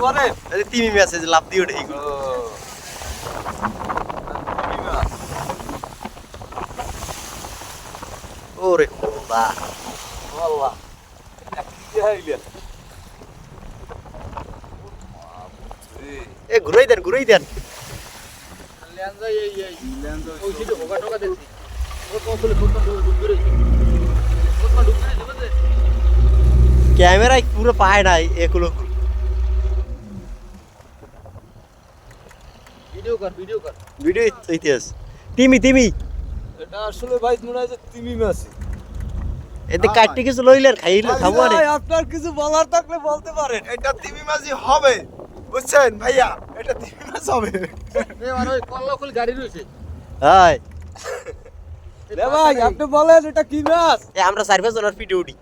বলতে পারেন? এই তিমি মাছ যে লাফ দিয়ে ওঠে ও এইগুলো। তিমি মাছ। ওরে খোদা। আল্লাহ কি হাইলেন এ ঘুরাই দেন ল্যান্ডা এই ল্যান্ডা ওই সিটে হোগা টোকা দিছি ও কতলে ফোটনা ঢুকে রইছে ফোটনা ঢুকে রইছে বুঝলে ক্যামেরায় পুরো পায় নাই এগুলো ভিডিও কর ভিডিও ইতিহাস তিমি এটা আসলে ভাই মনে হয় যে তিমি মাছ এতে কাটতে কিছু লইলেন খাইলে খাবো আরে আপনার কিছু বলার থাকলে বলতে পারেন এটা তিমি মাছই হবে বুঝছেন ভাইয়া এটা তিমি মাছ হবে এ আর ওই কল্লাকুল গাড়ি রইছে হাই রে ভাই আপনি বলেন এটা কি মাছ আমরা 4-5 জনের ভিডিও উঠি